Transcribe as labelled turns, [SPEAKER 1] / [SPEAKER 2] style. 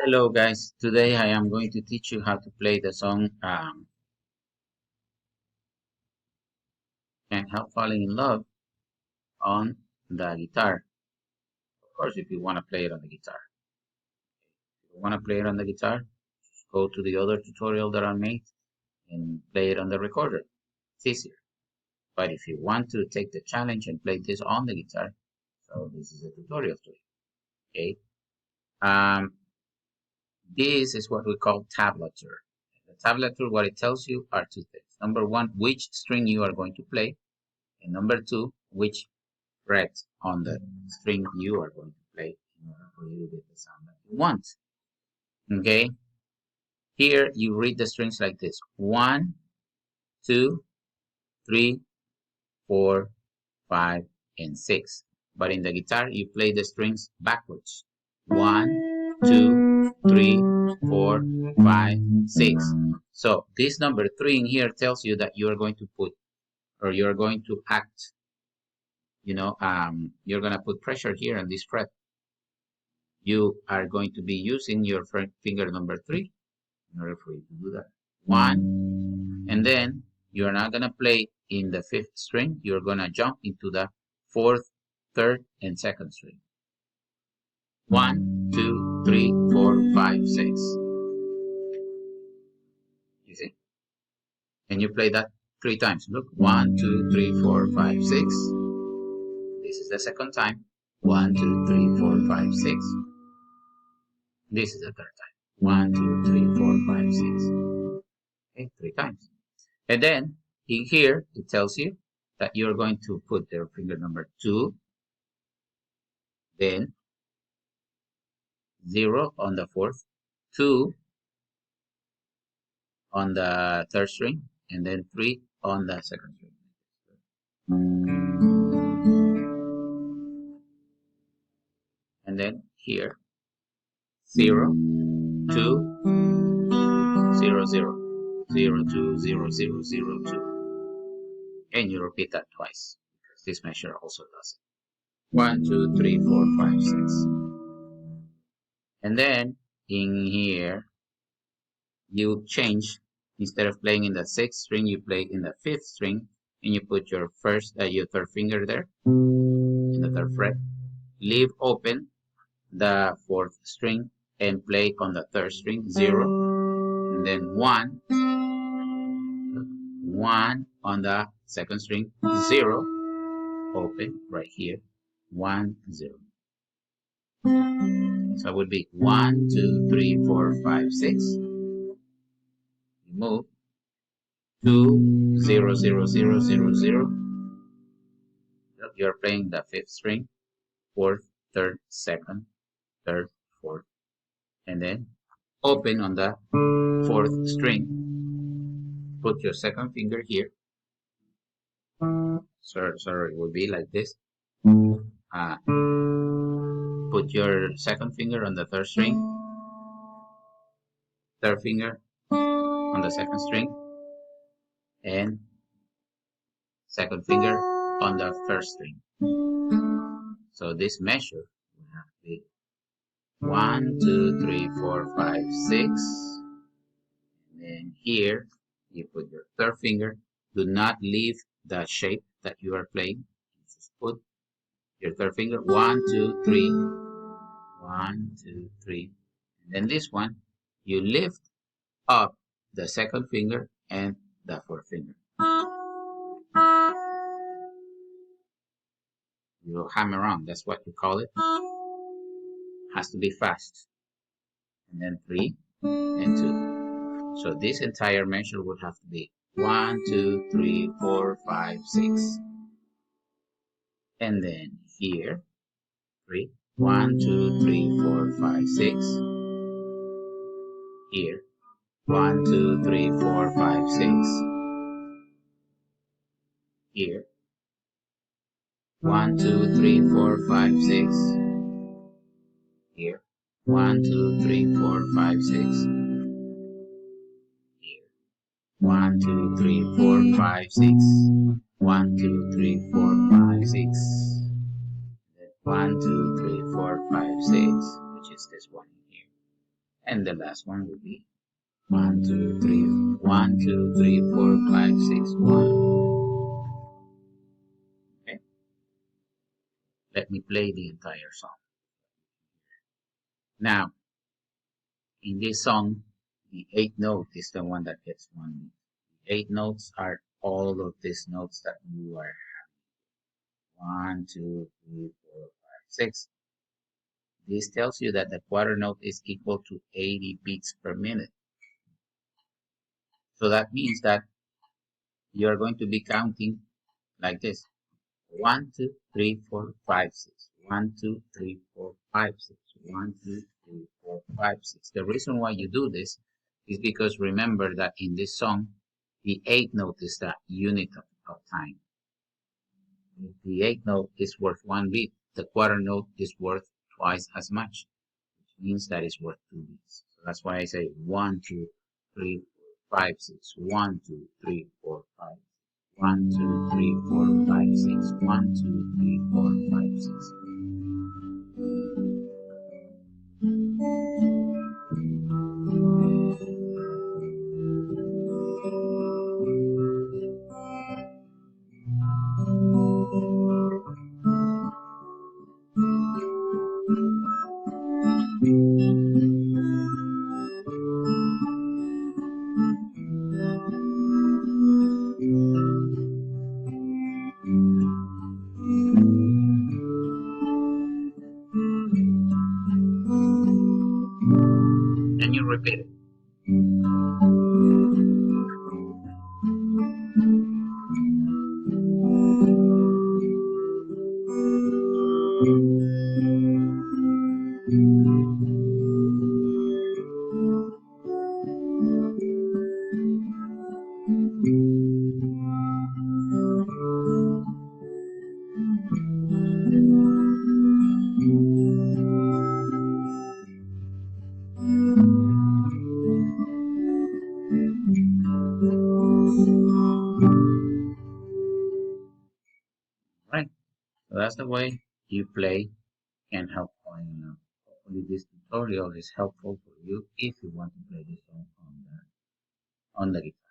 [SPEAKER 1] Hello guys, today I am going to teach you how to play the song Can't Help Falling in Love on the guitar. Of course, if you want to play it on the guitar. If you want to play it on the guitar, just go to the other tutorial that I made and play it on the recorder. It's easier. But if you want to take the challenge and play this on the guitar, so this is a tutorial for you. Okay. This is what we call tablature. The tablature, what it tells you are two things. Number one, which string you are going to play. And number two, which fret on the string you are going to play in order for you to get the sound that you want. Okay? Here you read the strings like this. 1, 2, 3, 4, 5, and 6. But in the guitar, you play the strings backwards. 1, 2, 3, 4, 5, 6. So this number 3 in here tells you that you are going to put, or you're going to act, you're going to put pressure here on this fret. You are going to be using your finger number 3 in order for you to do that. 1, and then you're not going to play in the 5th string. You're going to jump into the 4th, 3rd, and 2nd string. 1, 2, 3, 4, 5, 6. You see? And you play that 3 times. Look, 1, 2, 3, 4, 5, 6. This is the second time. 1, 2, 3, 4, 5, 6. This is the third time. 1, 2, 3, 4, 5, 6. Okay, 3 times. And then in here, it tells you that you're going to put your finger number 2, then 0 on the 4th, 2 on the 3rd string, and then 3 on the 2nd string. And then here, 0, 2, 0, 0, 0, 2, 0, 0, 0, 2. And you repeat that twice, because this measure also does it. 1, 2, 3, 4, 5, 6. And then in here, you change. Instead of playing in the 6th string, you play in the 5th string, and you put your your 3rd finger there in the 3rd fret. Leave open the 4th string and play on the 3rd string, 0, and then 1 on the 2nd string, 0, open right here, 1, 0. So it would be 1, 2, 3, 4, 5, 6. You move 2, 0, 0, 0, 0, 0. You're playing the 5th string, 4th, 3rd, 2nd, 3rd, 4th, and then open on the 4th string. Put your 2nd finger here. Sorry, it would be like this. Put your 2nd finger on the 3rd string, 3rd finger on the 2nd string, and 2nd finger on the 1st string. So this measure will have to be 1, 2, 3, 4, 5, 6. And then here you put your 3rd finger. Do not leave the shape that you are playing. Just put your 3rd finger. 1, 2, 3. 1, 2, 3. And then this one, you lift up the 2nd finger and the 4th finger. You hammer on, that's what you call it. Has to be fast. And then 3 and 2. So this entire measure would have to be 1, 2, 3, 4, 5, 6. And then here, 3. 1, 2, 3, 4, 5, 6. Here, 1, 2, 3, 4, 5, 6. Here, 1, 2, 3, 4, 5, 6. Here, 1, 2, 3, 4, 5, 6. Here, 1, 2, 3, 4, 5, 6. 1, 2, 3, 4, 5, 6. 1, 2, 3, 4, 5, 6, which is this one here. And the last one would be 1, 2, 3, 1, 2, 3, 4, 5, 6, 1. Okay. Let me play the entire song. Now, in this song, the 8th note is the one that gets 1 beat. The 8 notes are all of these notes that you are having. 1, 2, 3, 4, 5, 6. This tells you that the quarter note is equal to 80 beats per minute. So that means that you are going to be counting like this. 1, 2, 3, 4, 5, 6. 1, 2, 3, 4, 5, 6. 1, 2, 3, 4, 5, 6. The reason why you do this is because remember that in this song, the 8th note is the unit of time. If the 8th note is worth 1 beat, the quarter note is worth twice as much, which means that it's worth 2 beats. So that's why I say 1, 2, 3, 4, 5, 6. 1, 2, 3, 4, 5. 1, 2, 3, 4, 5, 6. 1, 2, 3, 4, 5, 6. And you repeat it. Right? So that's the way you play and help playing now. Hopefully this tutorial is helpful for you if you want to play this song on the guitar.